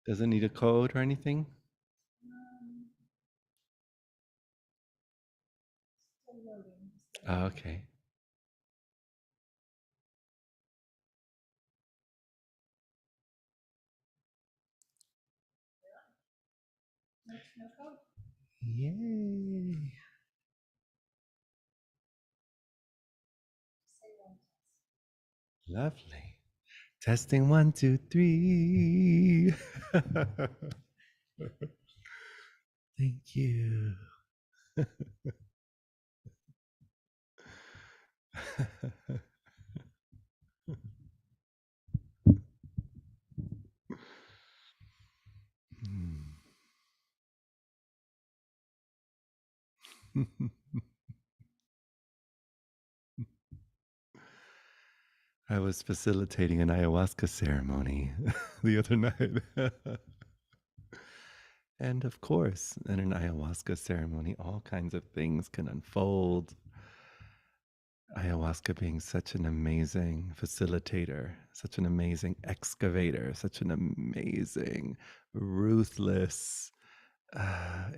Doesn't need a code or anything? Oh, okay. Yay. Lovely. Testing one, two, three. Thank you. I was facilitating an ayahuasca ceremony the other night. And of course, in an ayahuasca ceremony, all kinds of things can unfold. Ayahuasca being such an amazing facilitator, such an amazing excavator, such an amazing, ruthless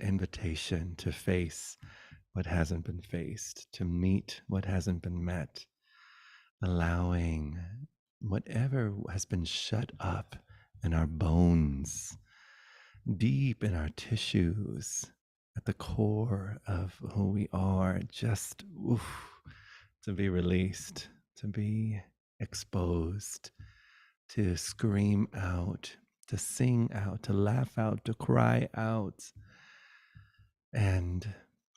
invitation to face what hasn't been faced, to meet what hasn't been met, allowing whatever has been shut up in our bones, deep in our tissues, at the core of who we are, just to be released, to be exposed, to scream out, to sing out, to laugh out, to cry out. And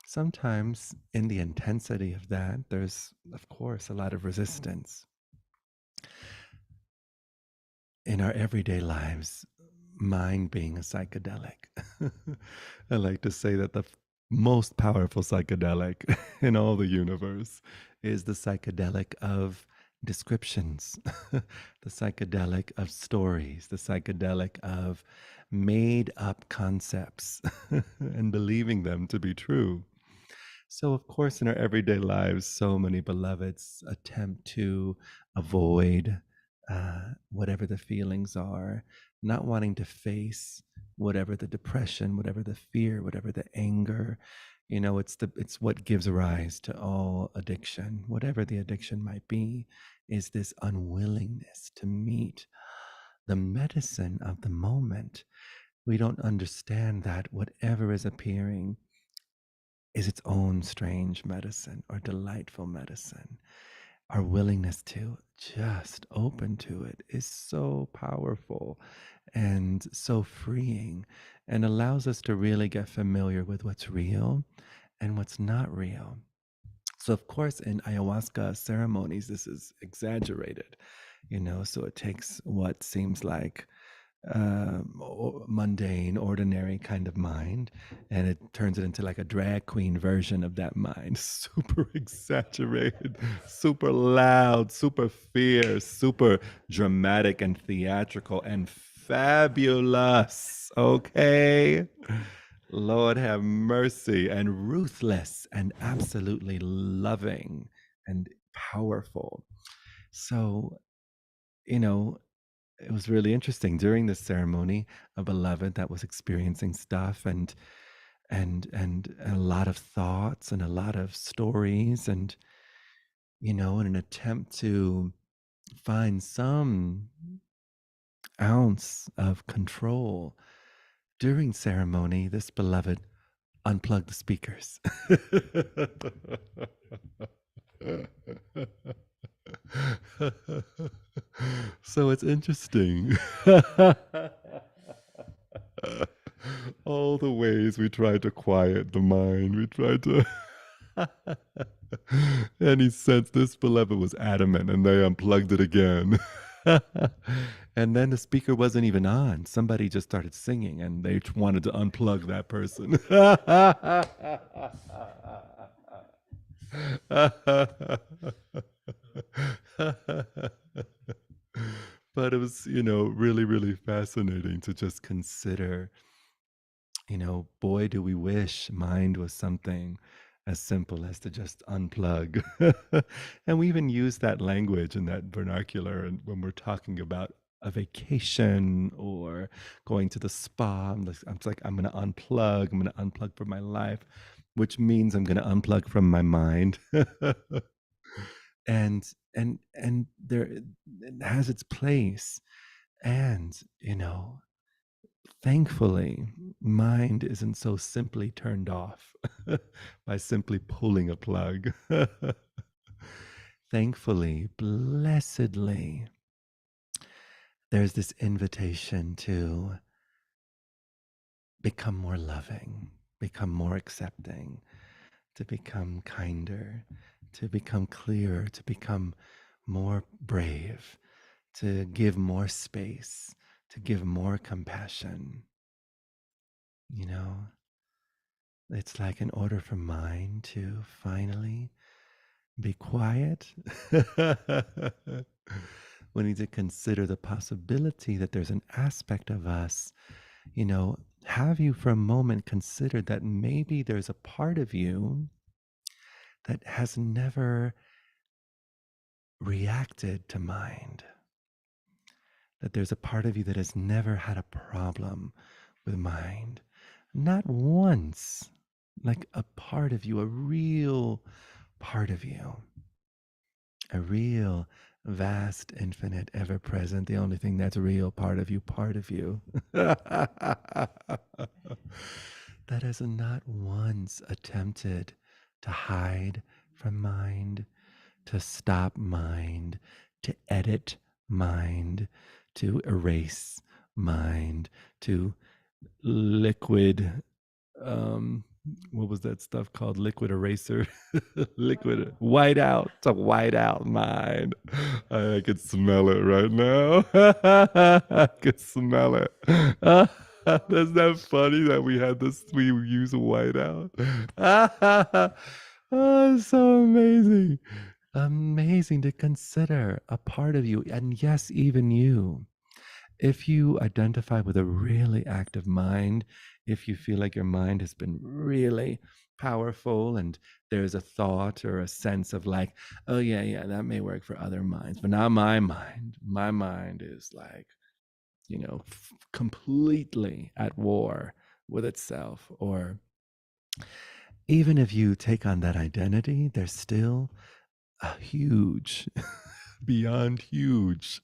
sometimes in the intensity of that, there's, of course, a lot of resistance. In our everyday lives, mind being a psychedelic. I like to say that the most powerful psychedelic in all the universe is the psychedelic of descriptions, the psychedelic of stories, the psychedelic of made up concepts and believing them to be true. So, of course, in our everyday lives, so many beloveds attempt to avoid whatever the feelings are, not wanting to face whatever the depression, whatever the fear, whatever the anger. You know, it's what gives rise to all addiction, whatever the addiction might be, is this unwillingness to meet the medicine of the moment. We don't understand that whatever is appearing is its own strange medicine or delightful medicine. Our willingness to just open to it is so powerful and so freeing, and allows us to really get familiar with what's real and what's not real. So, of course, in ayahuasca ceremonies, this is exaggerated, you know, so it takes what seems like mundane, ordinary kind of mind, and it turns it into like a drag queen version of that mind. Super exaggerated, super loud, super fierce, super dramatic and theatrical and fabulous. Okay. Lord have mercy, and ruthless and absolutely loving and powerful. So, you know, it was really interesting during this ceremony. A beloved that was experiencing stuff and a lot of thoughts and a lot of stories, and you know, in an attempt to find some ounce of control during ceremony, this beloved unplugged the speakers. So it's interesting. All the ways we try to quiet the mind, we try to. And he sensed this beloved was adamant, and they unplugged it again. And then the speaker wasn't even on. Somebody just started singing, and they wanted to unplug that person. But it was, you know, really, really fascinating to just consider, you know, boy, do we wish mind was something as simple as to just unplug. And we even use that language and that vernacular and when we're talking about a vacation or going to the spa. I'm going to unplug. I'm going to unplug from my life, which means I'm going to unplug from my mind. And there it has its place. And, thankfully, mind isn't so simply turned off by simply pulling a plug. Thankfully, blessedly, there's this invitation to become more loving, become more accepting, to become kinder, to become clearer, to become more brave, to give more space, to give more compassion. You know, it's like in order for mine to finally be quiet, we need to consider the possibility that there's an aspect of us, have you for a moment considered that maybe there's a part of you that has never reacted to mind? That there's a part of you that has never had a problem with mind? Not once. Like a part of you, a real part of you, a real, vast, infinite, ever present, the only thing that's real part of you, part of you. That has not once attempted to hide from mind, to stop mind, to edit mind, to erase mind, to liquid, um what was that stuff called, liquid eraser? Liquid white out, to white out mind. I could smell it right now. I could smell it. That's that funny that we use white out. Oh, it's so amazing. Amazing to consider a part of you, and yes, even you. If you identify with a really active mind, if you feel like your mind has been really powerful and there's a thought or a sense of like, oh, yeah, yeah, that may work for other minds, but not my mind. My mind is like, completely at war with itself. Or even if you take on that identity, there's still a huge, beyond huge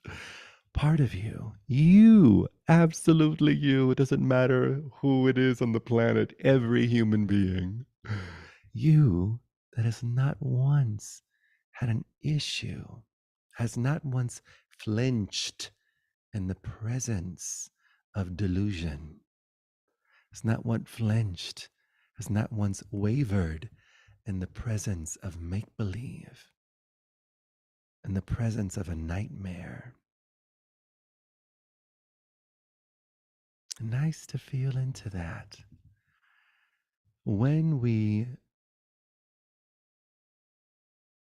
part of you, absolutely you. It doesn't matter who it is on the planet, every human being. You that has not once had an issue, has not once flinched in the presence of delusion, has not once flinched, has not once wavered in the presence of make believe, in the presence of a nightmare. Nice to feel into that. When we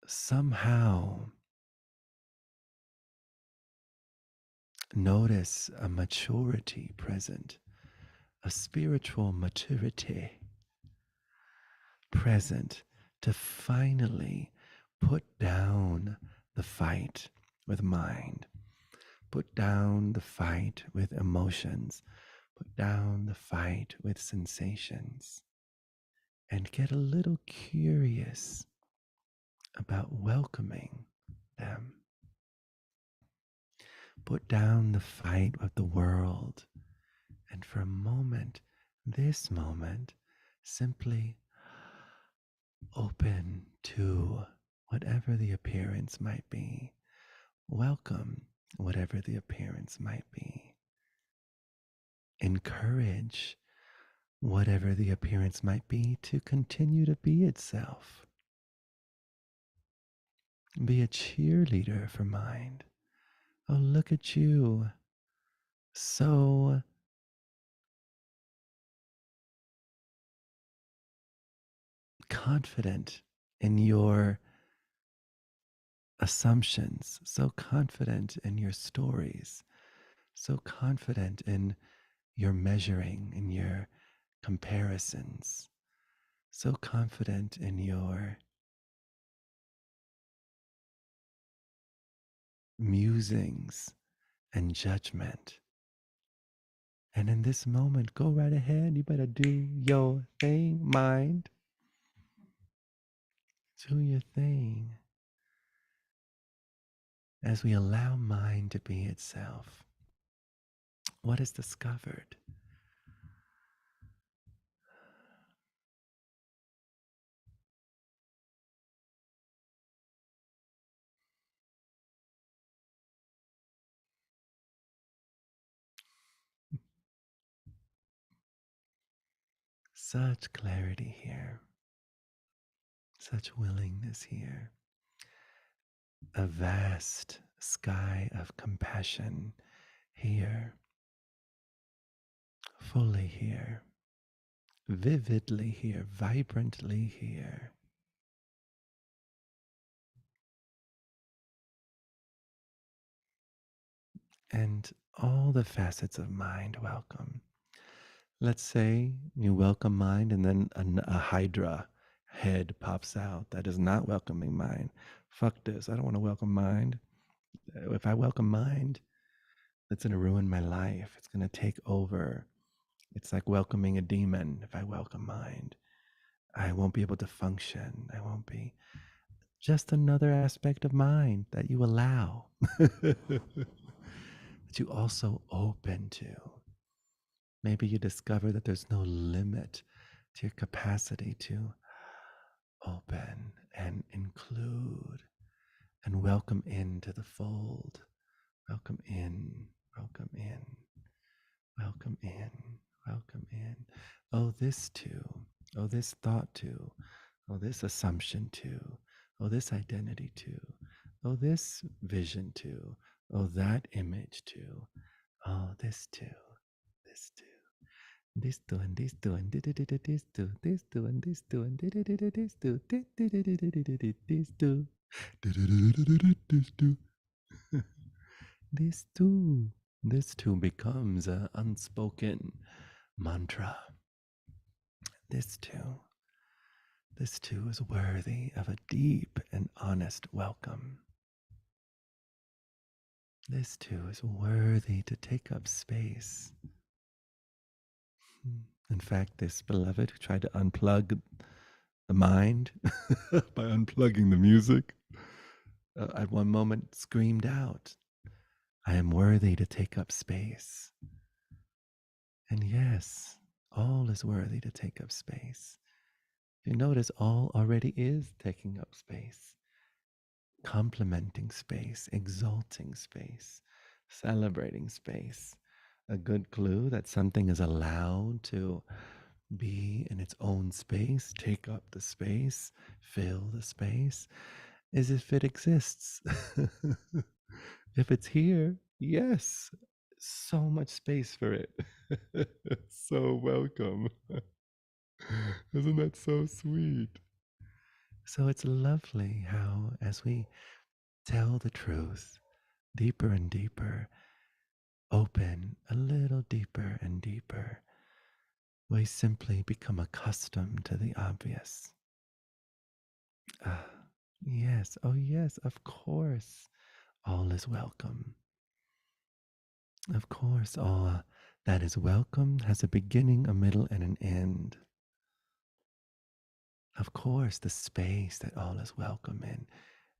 somehow notice a maturity present, a spiritual maturity present, to finally put down the fight with mind, put down the fight with emotions, put down the fight with sensations, and get a little curious about welcoming them. Put down the fight with the world, and for a moment, this moment, simply open to whatever the appearance might be. Welcome whatever the appearance might be. Encourage whatever the appearance might be to continue to be itself. Be a cheerleader for mind. Oh, look at you. So confident in your assumptions, so confident in your stories, so confident in your measuring, in your comparisons, so confident in your musings and judgment. And in this moment, go right ahead. You better do your thing, mind. Do your thing as we allow mind to be itself. What is discovered? Such clarity here, such willingness here, a vast sky of compassion here, fully here, vividly here, vibrantly here. And all the facets of mind welcome. Let's say you welcome mind and then a hydra head pops out that is not welcoming mind. Fuck this. I don't want to welcome mind. If I welcome mind, it's going to ruin my life. It's going to take over. It's like welcoming a demon. If I welcome mind, I won't be able to function. I won't be just another aspect of mind that you allow, that you also open to. Maybe you discover that there's no limit to your capacity to open and include and welcome into the fold. Welcome in, welcome in, welcome in, welcome in. Oh, this too. Oh, this thought too. Oh, this assumption too. Oh, this identity too. Oh, this vision too. Oh, that image too. Oh, this too. This too. This too and this too and this too. This too and this too and this too. This too. This too. This too. This too becomes an unspoken mantra. This too. This too is worthy of a deep and honest welcome. This too is worthy to take up space. In fact, this beloved who tried to unplug the mind by unplugging the music, at one moment screamed out, I am worthy to take up space. And yes, all is worthy to take up space. You notice all already is taking up space, complementing space, exalting space, celebrating space. A good clue that something is allowed to be in its own space, take up the space, fill the space, is if it exists. If it's here, yes, so much space for it. So welcome. Isn't that so sweet? So it's lovely how, as we tell the truth deeper and deeper, open a little deeper and deeper, we simply become accustomed to the obvious. Ah, yes, oh yes, of course, all is welcome. Of course, all that is welcome has a beginning, a middle, and an end. Of course, the space that all is welcome in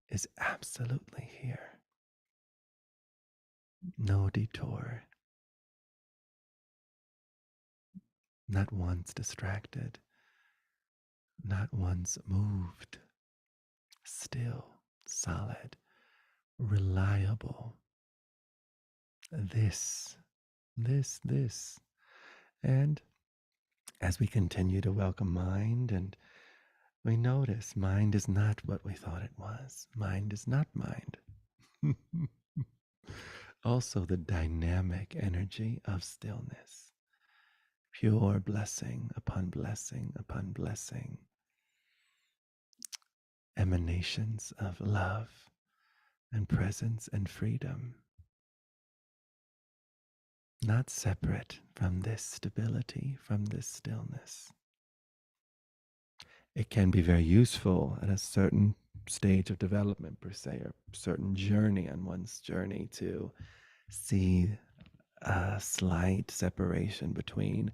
is absolutely here. No detour, not once distracted, not once moved, still, solid, reliable. This, this. And as we continue to welcome mind, and we notice mind is not what we thought it was, mind is not mind. Also, the dynamic energy of stillness, pure blessing upon blessing upon blessing, emanations of love and presence and freedom, not separate from this stability, from this stillness. It can be very useful at a certain stage of development, per se, or certain journey on one's journey to See a slight separation between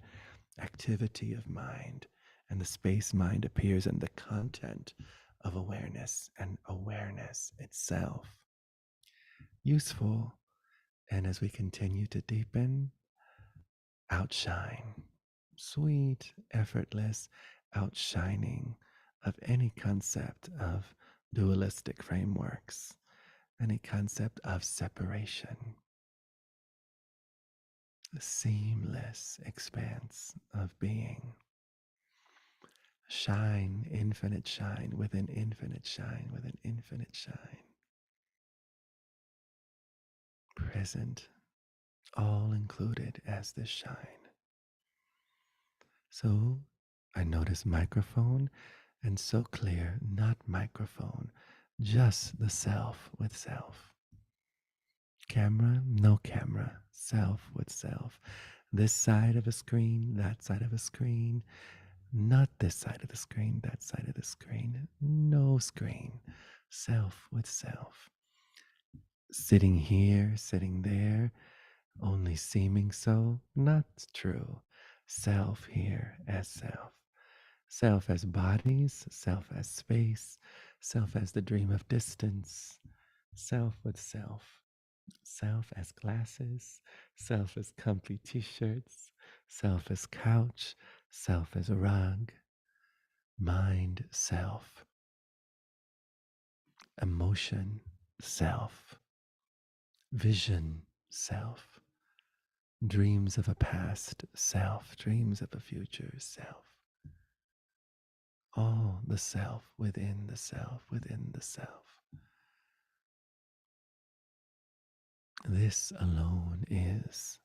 activity of mind and the space mind appears in the content of awareness and awareness itself. Useful. And as we continue to deepen, outshine. Sweet, effortless outshining of any concept of dualistic frameworks, any concept of separation, the seamless expanse of being. Shine, infinite shine within infinite shine within infinite shine. Present, all included as this shine. So I notice microphone and so clear, not microphone, just the self with self. Camera, no camera, self with self. This side of a screen, that side of a screen, not this side of the screen, that side of the screen, no screen, self with self. Sitting here, sitting there, only seeming so, not true. Self here as self. Self as bodies, self as space, self as the dream of distance, self with self. Self as glasses, self as comfy t shirts, self as couch, self as rug, mind, self, emotion, self, vision, self, dreams of a past, self, dreams of a future, self. All the self within the self within the self. This alone is.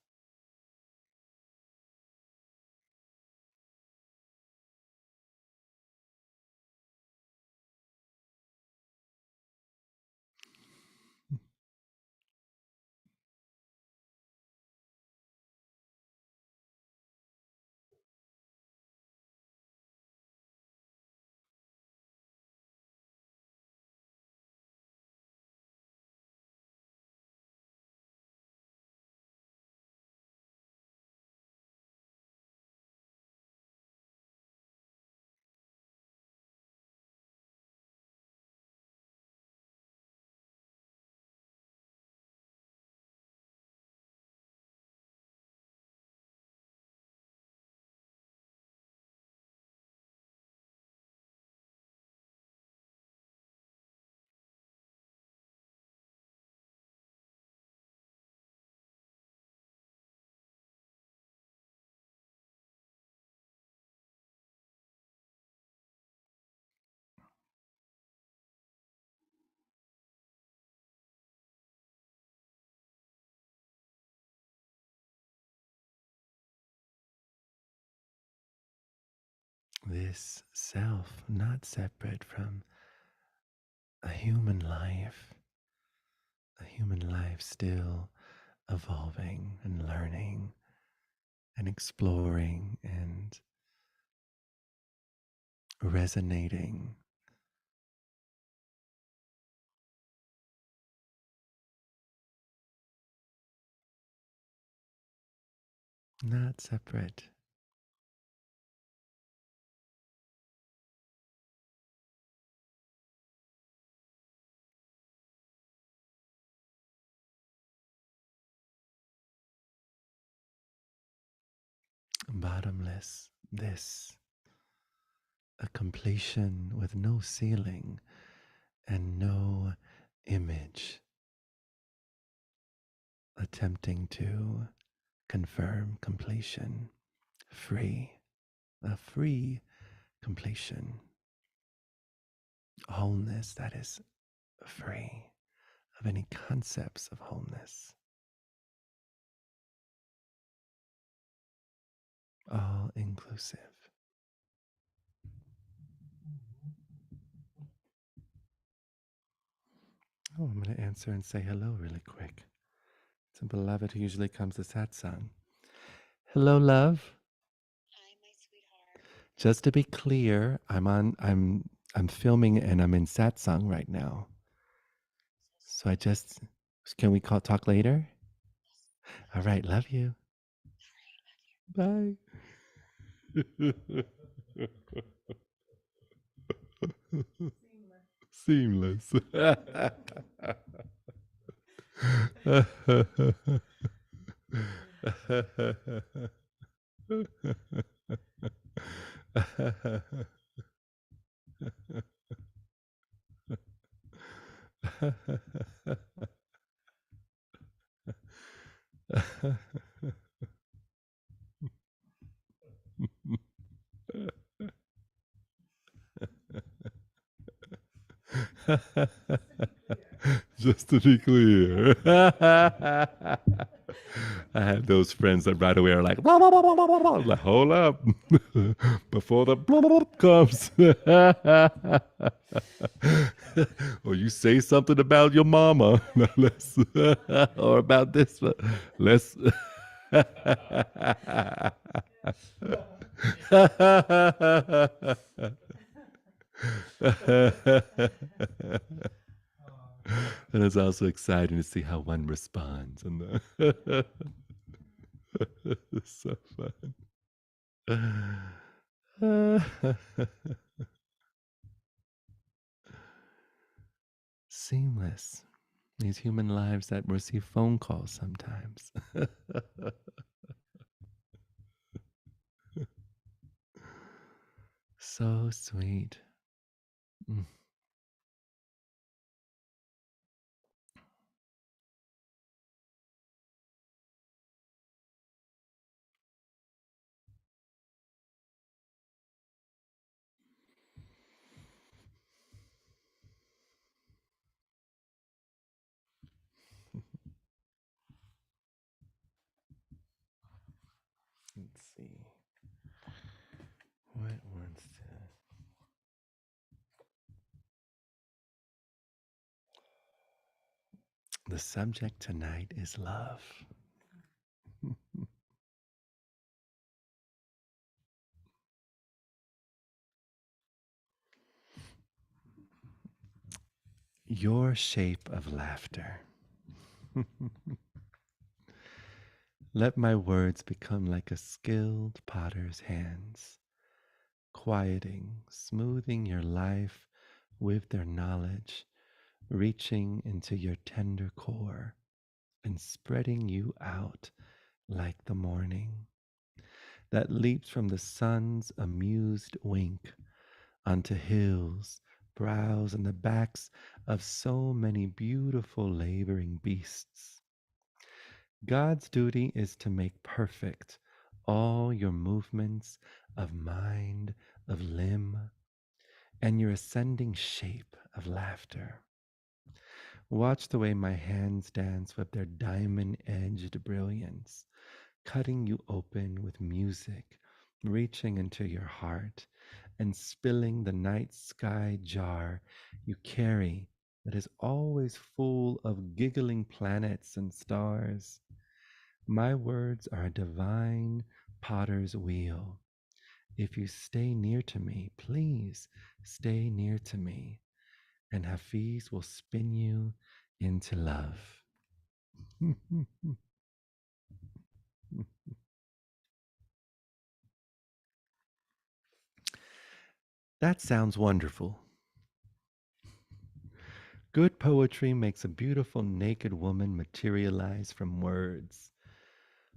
This self, not separate from a human life still evolving and learning and exploring and resonating, not separate, bottomless. This, a completion with no ceiling and no image attempting to confirm completion. Free, a free completion. Wholeness that is free of any concepts of wholeness. All inclusive. Oh, I'm going to answer and say hello really quick. It's a beloved who usually comes to satsang. Hello, love. Just to be clear, I'm filming and I'm in satsang right now. So I just can we talk later? All right, love you. Bye. Seamless. Just to be clear. I had those friends that right away are like, blah, blah, blah, blah, blah, blah, blah. I'm like, hold up. Before the blah, blah, blah comes. Or you say something about your mama. Let's, or about this. Let's. And it's also exciting to see how one responds. And it's so fun. Seamless. These human lives that receive phone calls sometimes. So sweet. Mm. Let's see. What wants to. The subject tonight is love. Your shape of laughter. Let my words become like a skilled potter's hands, quieting, smoothing your life with their knowledge, reaching into your tender core and spreading you out like the morning that leaps from the sun's amused wink onto hills, brows, and the backs of so many beautiful laboring beasts. God's duty is to make perfect all your movements of mind, of limb, and your ascending shape of laughter. Watch the way my hands dance with their diamond edged brilliance, cutting you open with music, reaching into your heart, and spilling the night sky jar you carry that is always full of giggling planets and stars. My words are a divine potter's wheel. If you stay near to me, please stay near to me, and Hafiz will spin you into love. That sounds wonderful. Good poetry makes a beautiful naked woman materialize from words.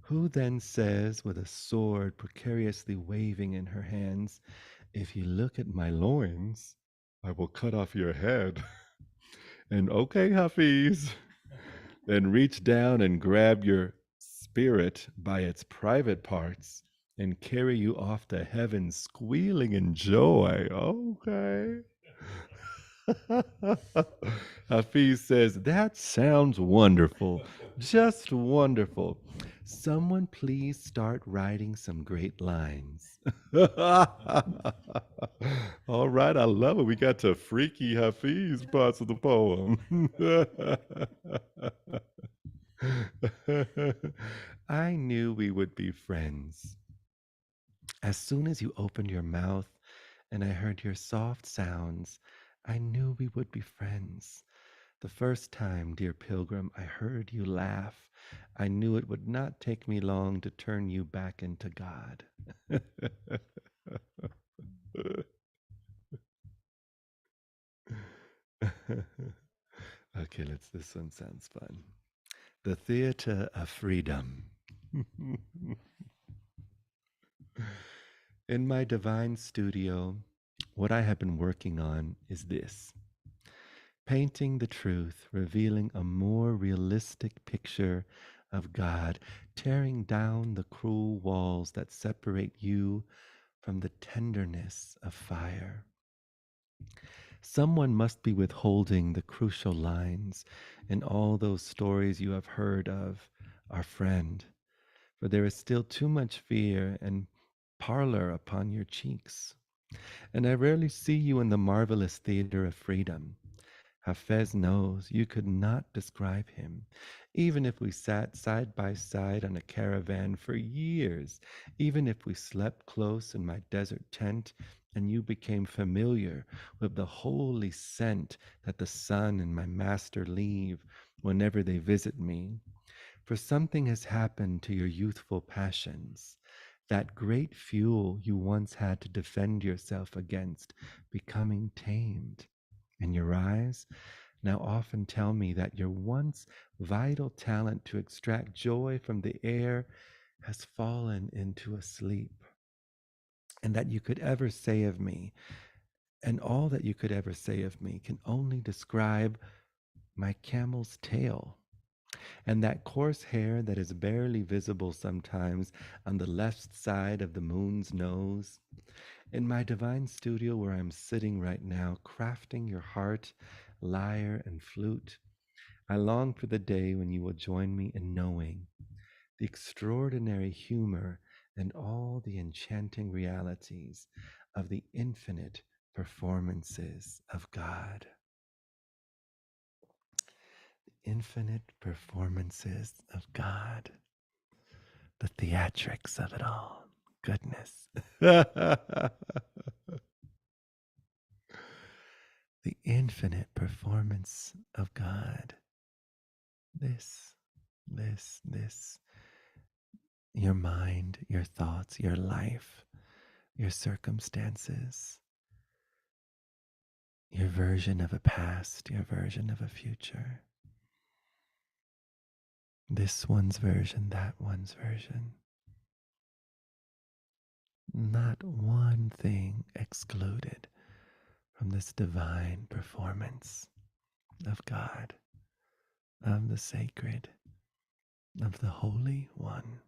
Who then says, with a sword precariously waving in her hands, if you look at my loins, I will cut off your head. And okay, Hafiz, then reach down and grab your spirit by its private parts and carry you off to heaven squealing in joy. Okay. Hafiz says, that sounds wonderful. Just wonderful. Someone please start writing some great lines. All right, I love it. We got to freaky Hafiz parts of the poem. I knew we would be friends. As soon as you opened your mouth and I heard your soft sounds, I knew we would be friends. The first time, dear pilgrim, I heard you laugh, I knew it would not take me long to turn you back into God. Okay, this one sounds fun. The Theater of Freedom. In my divine studio, what I have been working on is this: painting the truth, revealing a more realistic picture of God, tearing down the cruel walls that separate you from the tenderness of fire. Someone must be withholding the crucial lines in all those stories you have heard of our friend, for there is still too much fear and parlor upon your cheeks. And I rarely see you in the marvelous theater of freedom. Hafez knows you could not describe him, even if we sat side by side on a caravan for years, even if we slept close in my desert tent and you became familiar with the holy scent that the son and my master leave whenever they visit me. For something has happened to your youthful passions. That great fuel you once had to defend yourself against becoming tamed. And your eyes now often tell me that your once vital talent to extract joy from the air has fallen into a sleep. And that you could ever say of me, and all that you could ever say of me, can only describe my camel's tail and that coarse hair that is barely visible sometimes on the left side of the moon's nose. In my divine studio where I'm sitting right now, crafting your heart, lyre, and flute, I long for the day when you will join me in knowing the extraordinary humor and all the enchanting realities of the infinite performances of God. Infinite performances of God. The theatrics of it all. Goodness. The infinite performance of God. This, this. Your mind, your thoughts, your life, your circumstances, your version of a past, your version of a future. This one's version, that one's version. Not one thing excluded from this divine performance of God, of the sacred, of the Holy One.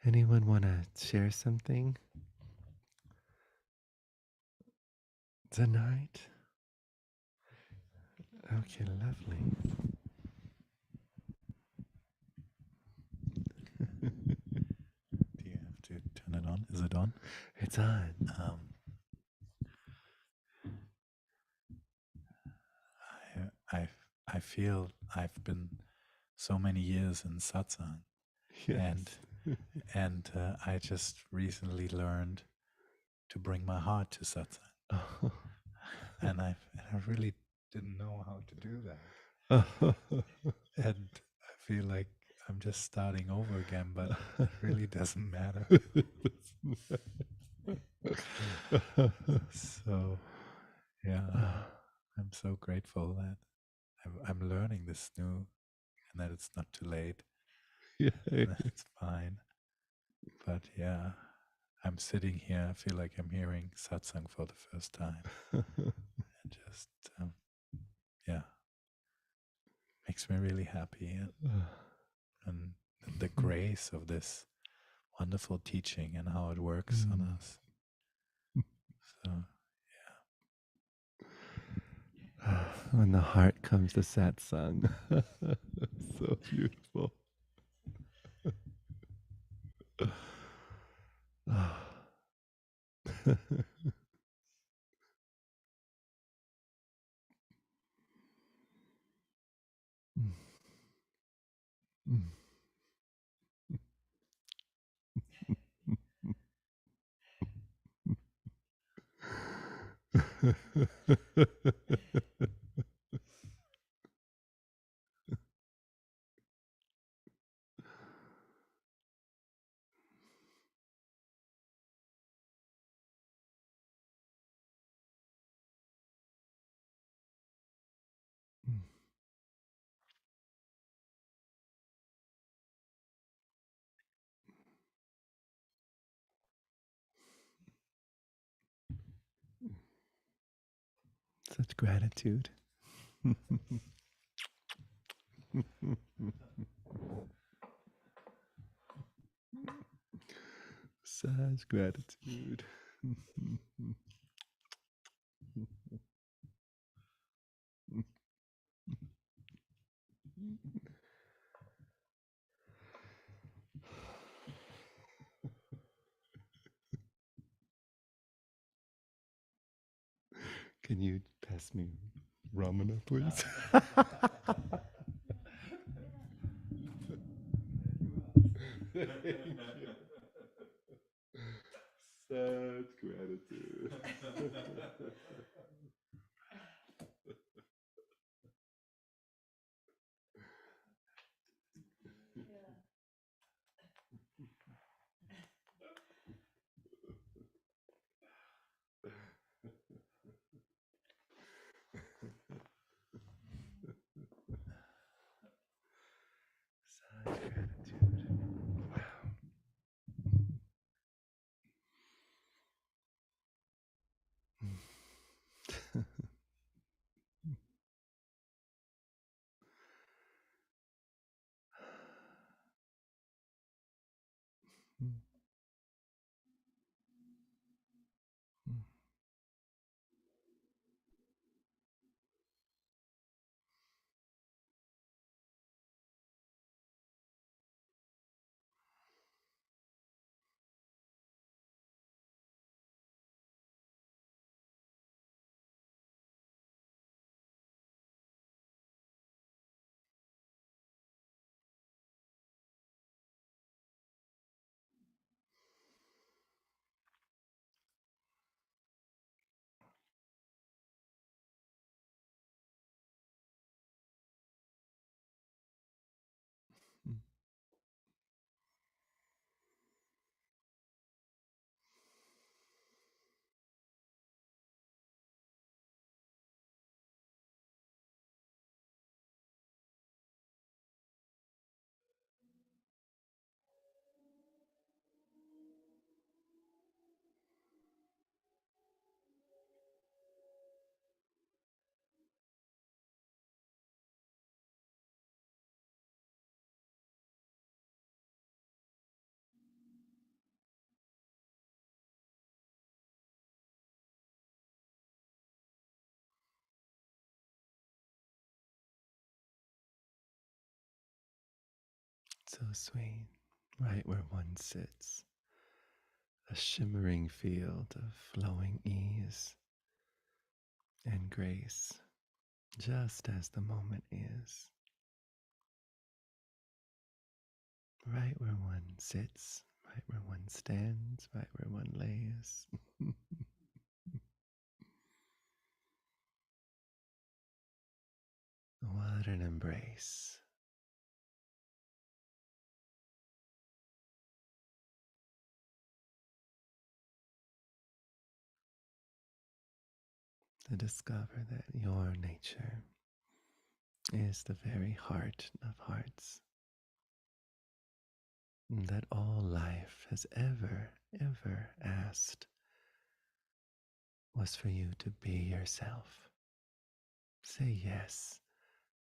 Anyone want to share something tonight? Okay, lovely. Do you have to turn it on? Is it on? It's on. I I feel I've been so many years in satsang, and Yes. I just recently learned to bring my heart to satsang, Oh. and I really didn't know how to do that, Oh. and I feel like I'm just starting over again, but it really doesn't matter. So yeah, I'm so grateful that I'm learning this new, and that it's not too late, Yeah. and that it's fine. But yeah, I'm sitting here. I feel like I'm hearing satsang for the first time, and just yeah, makes me really happy, and the grace of this wonderful teaching and how it works on us. So When the heart comes to satsang. So beautiful. Such gratitude. Such gratitude. Can you pass me Ramana, please? Thank you. Such gratitude. Such gratitude. Wow. So sweet, right where one sits, a shimmering field of flowing ease and grace, just as the moment is. Right where one sits, right where one stands, right where one lays. What an embrace. To discover that your nature is the very heart of hearts, that all life has ever asked was for you to be yourself. Say yes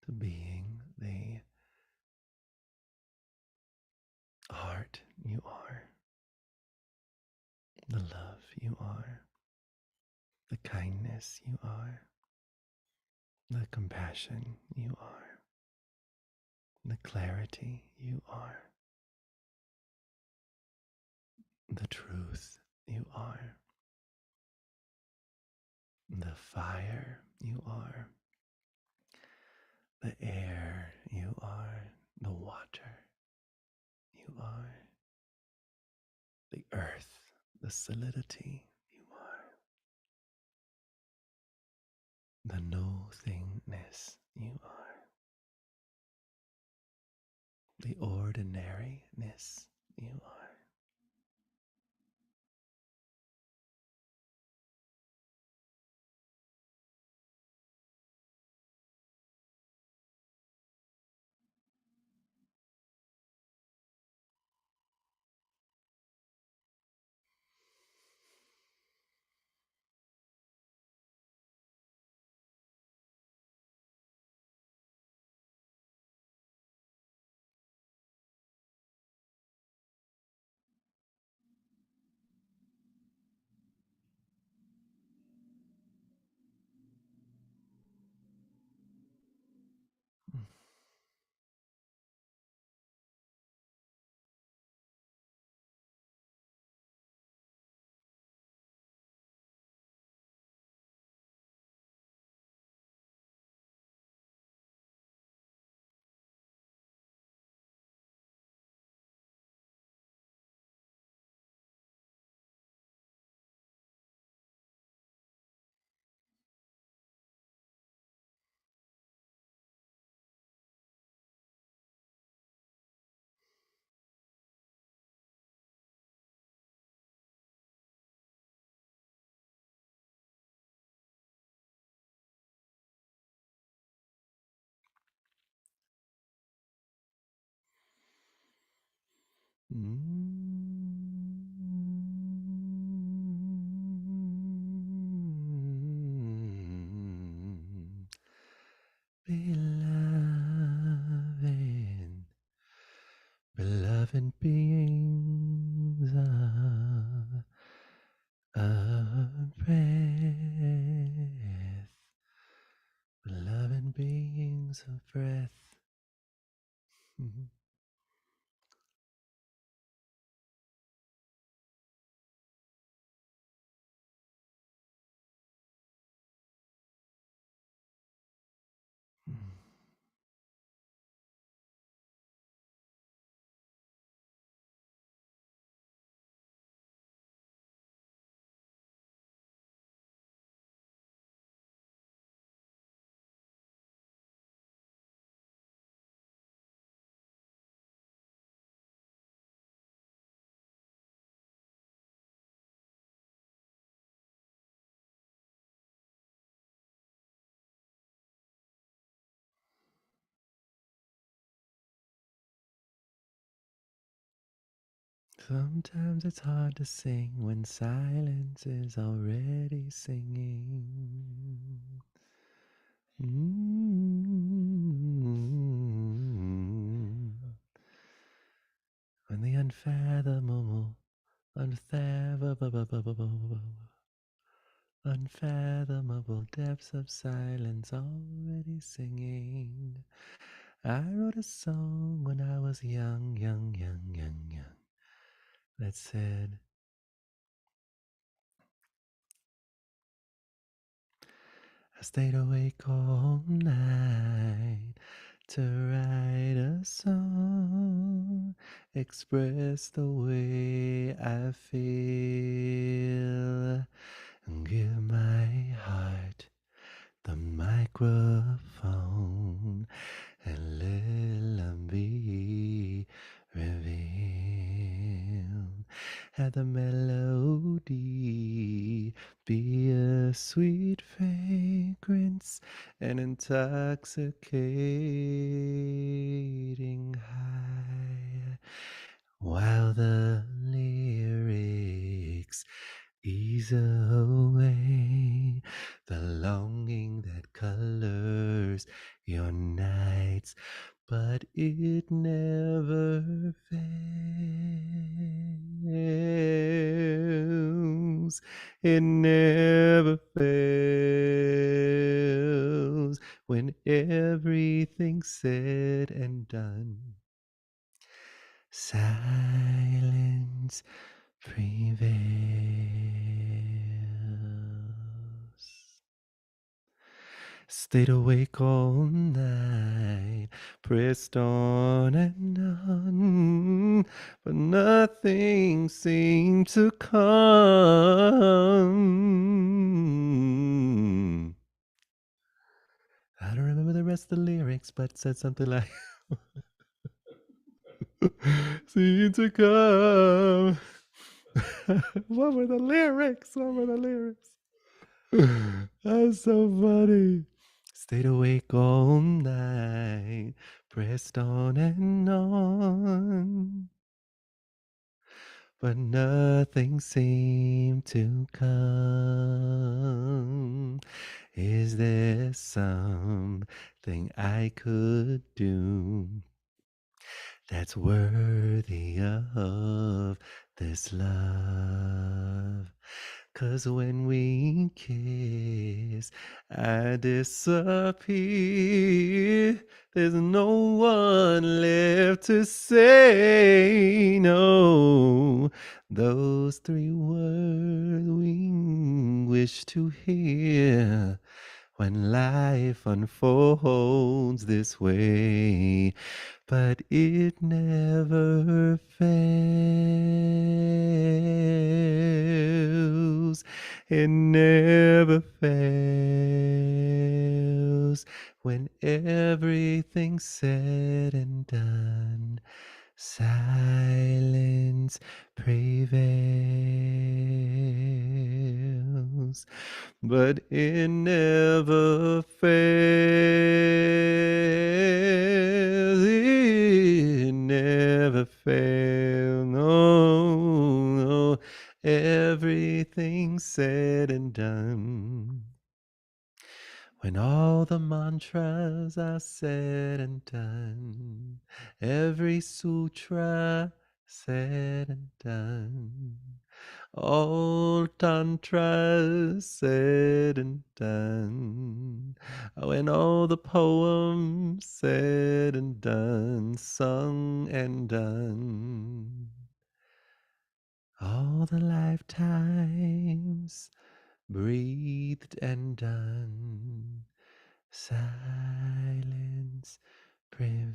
to being the heart you are, the love you are, the kindness you are, the compassion you are, the clarity you are, the truth you are. The fire, you are. The air, you are. The water, you are. The earth, the solidity, you are. The no thingness, you are. The ordinariness, you are. Mm. Beloved, beloved beings of breath, beloved beings of breath. Sometimes it's hard to sing when silence is already singing. Mm. When the unfathomable depths of silence already singing. I wrote a song when I was young, young, young, young, young, that said, I stayed awake all night to write a song, express the way I feel, and give my heart the microphone and let them be revealed. Had the melody be a sweet fragrance, an intoxicating high, while the lyrics ease away the longing that colors your nights, but it never fails. It never fails when everything's said and done. Silence prevails. Stayed awake all night, pressed on and on, but nothing seemed to come. I don't remember the rest of the lyrics, but it said something like, seem to come. What were the lyrics? What were the lyrics? That's so funny. Stayed awake all night, pressed on and on, but nothing seemed to come. Is there something I could do that's worthy of this love? 'Cause when we kiss, I disappear. There's no one left to say no. Those three words we wish to hear when life unfolds this way, but it never fails. It never fails. When everything's said and done, silence prevails, but it never fails. It never fails. No, no. Everything's said and done. When all the mantras are said and done, every sutra said and done, all tantras said and done, when all the poems said and done, sung and done, all the lifetimes breathed and done, silence prevails.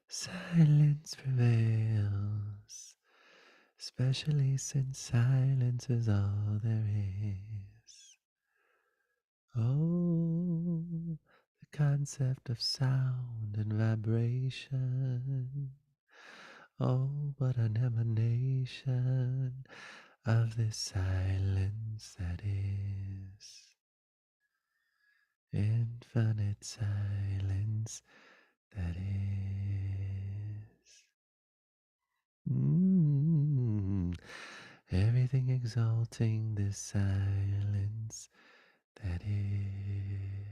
Silence prevails, especially since silence is all there is. Oh, the concept of sound and vibration. Oh, but an emanation of this silence that is. Infinite silence that is. Mm. Everything exalting this silence that is.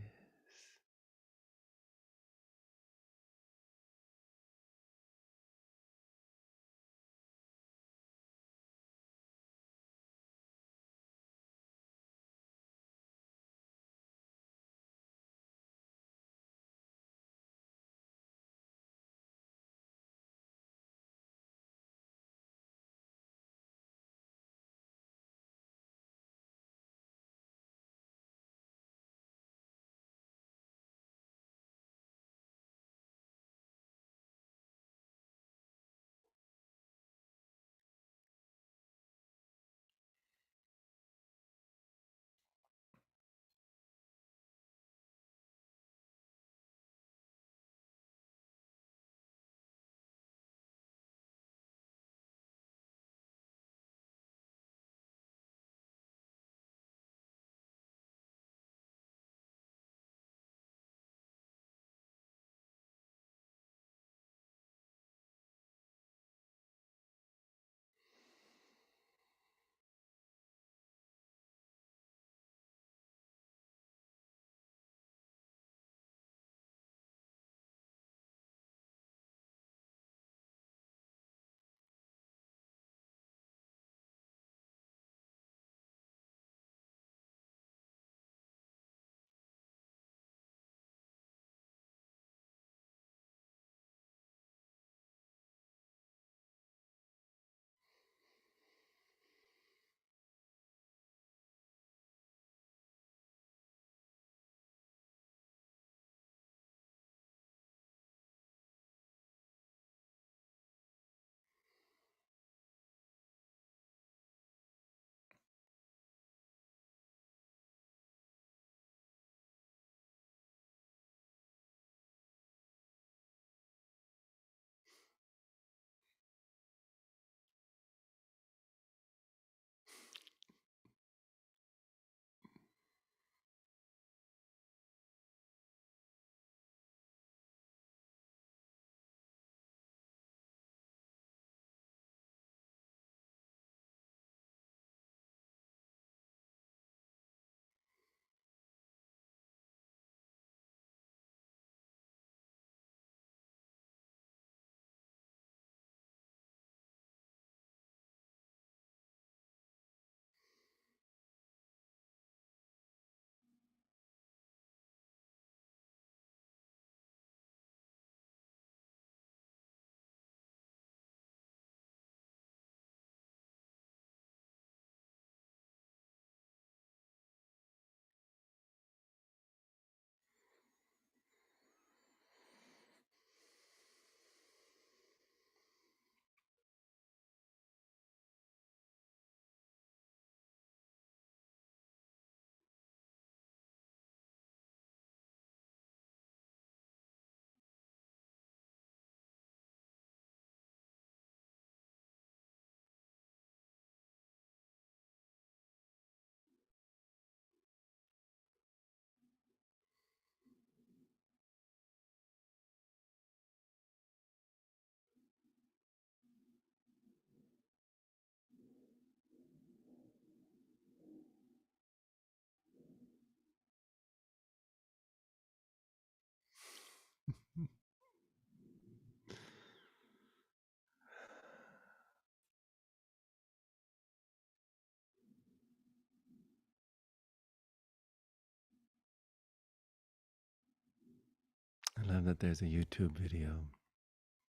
love that there's a YouTube video.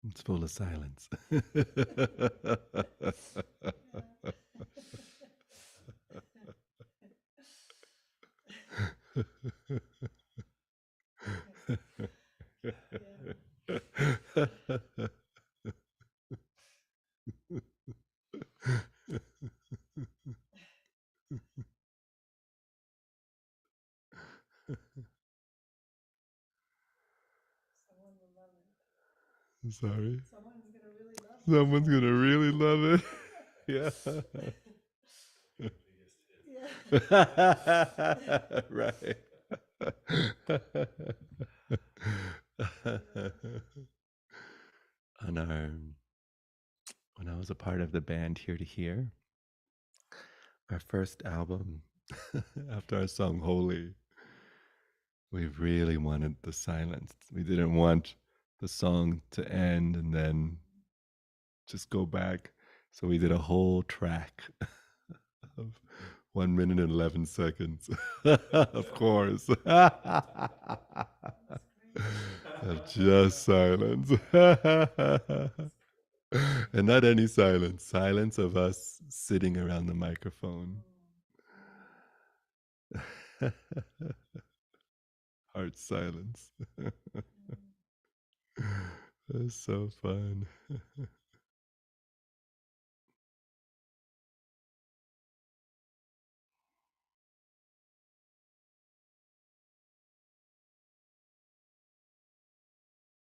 It's full of silence. Sorry. Someone's gonna really love it. Yeah. Right. On our when I was a part of the band Here to Hear, our first album, after our song Holy, we really wanted the silence. We didn't want the song to end and then just go back. So we did a whole track of 1 minute and 11 seconds. Of course. Of just silence. And not any silence, silence of us sitting around the microphone. Heart silence. It's so fun.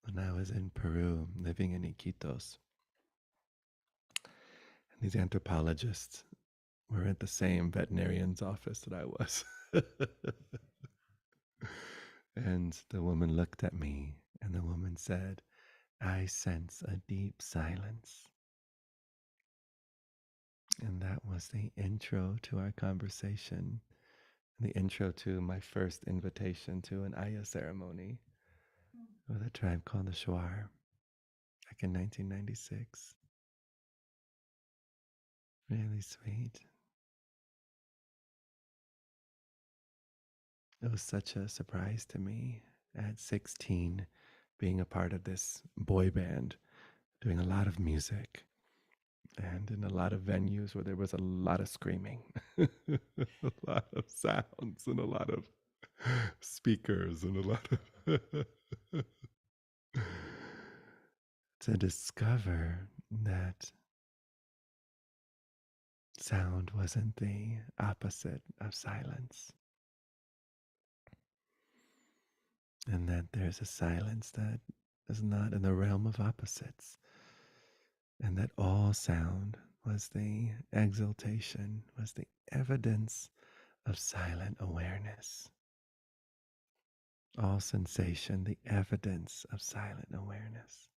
When I was in Peru, living in Iquitos, and these anthropologists were at the same veterinarian's office that I was. And the woman looked at me, and the woman said, I sense a deep silence. And that was the intro to our conversation, the intro to my first invitation to an Aya ceremony with a tribe called the Shuar back in 1996. Really sweet. It was such a surprise to me at 16 being a part of this boy band, doing a lot of music and in a lot of venues where there was a lot of screaming, a lot of sounds, and a lot of speakers, and a lot of. To discover that sound wasn't the opposite of silence, and that there's a silence that is not in the realm of opposites, and that all sound was the exaltation, was the evidence of silent awareness. All sensation, the evidence of silent awareness.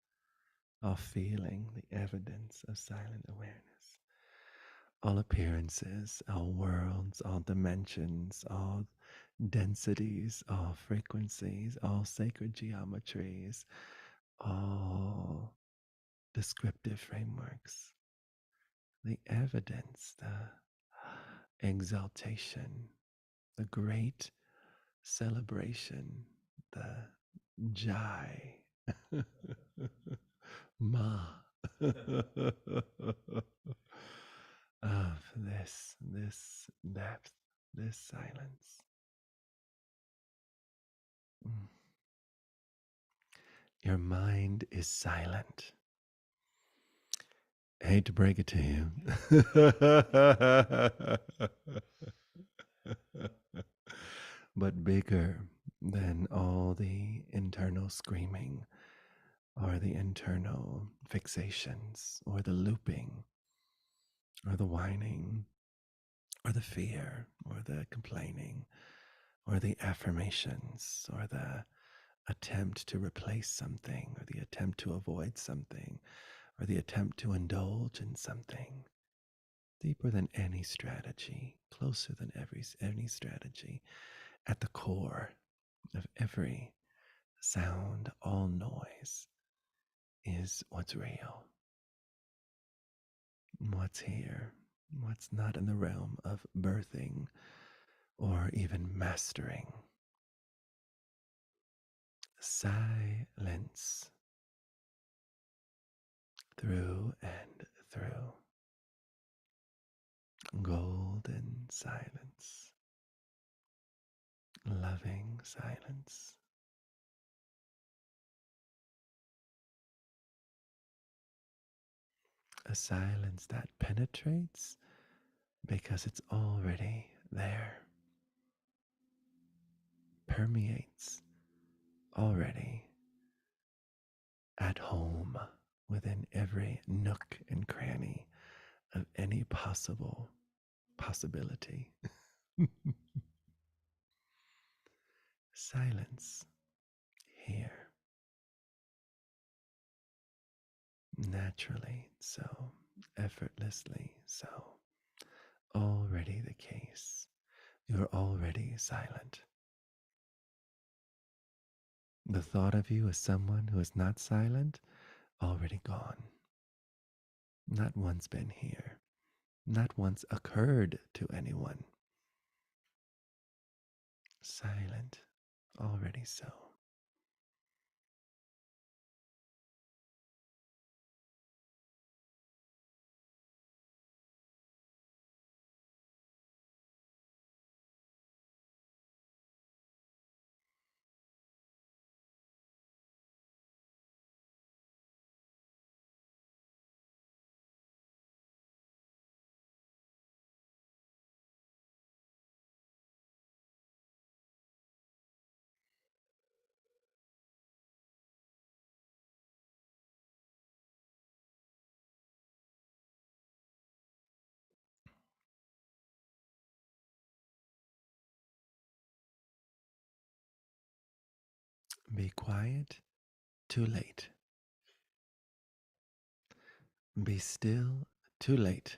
All feeling, the evidence of silent awareness. All appearances, all worlds, all dimensions, all densities, all frequencies, all sacred geometries, all descriptive frameworks, the evidence, the exaltation, the great celebration, the jai, ma of this depth, this silence. Mm. Your mind is silent. I hate to break it to you. But bigger than all the internal screaming or the internal fixations or the looping or the whining or the fear or the complaining or the affirmations or the attempt to replace something or the attempt to avoid something or the attempt to indulge in something. Deeper than any strategy, closer than any strategy, at the core of every sound, all noise is what's real, what's here, what's not in the realm of birthing or even mastering. Silence through and through. Golden silence. Loving silence. A silence that penetrates because it's already there, permeates already at home within every nook and cranny of any possible possibility. Silence here, naturally so, effortlessly so, already the case. You're already silent. The thought of you as someone who is not silent, already gone. Not once been here, not once occurred to anyone. Silent, already so. Be quiet, too late. Be still, too late.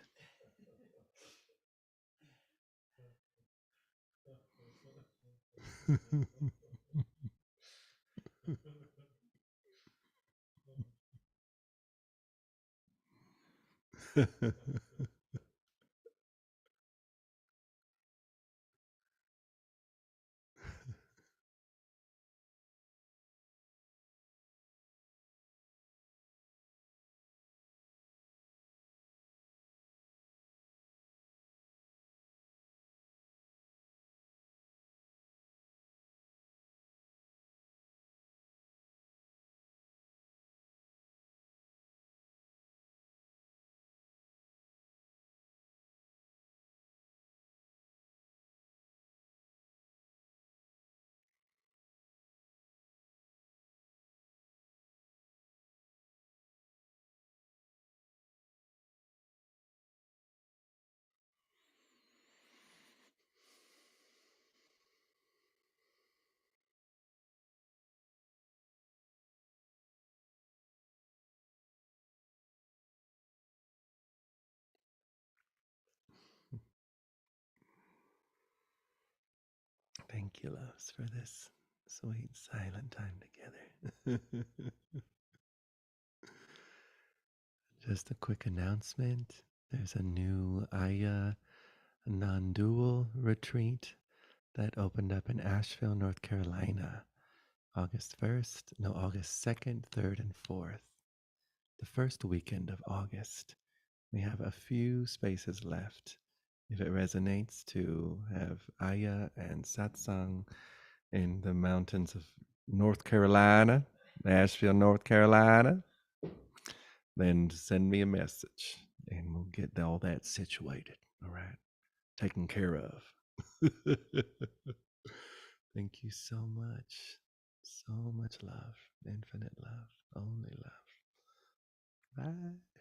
Thank you, loves, for this sweet silent time together. Just a quick announcement. There's a new Aya non dual retreat that opened up in Asheville, North Carolina, August 1st, no, August 2nd, 3rd, and 4th. The first weekend of August. We have a few spaces left. If it resonates to have Aya and Satsang in the mountains of North Carolina, Asheville, North Carolina, then send me a message and we'll get all that situated. All right. Taken care of. Thank you so much. So much love. Infinite love. Only love. Bye.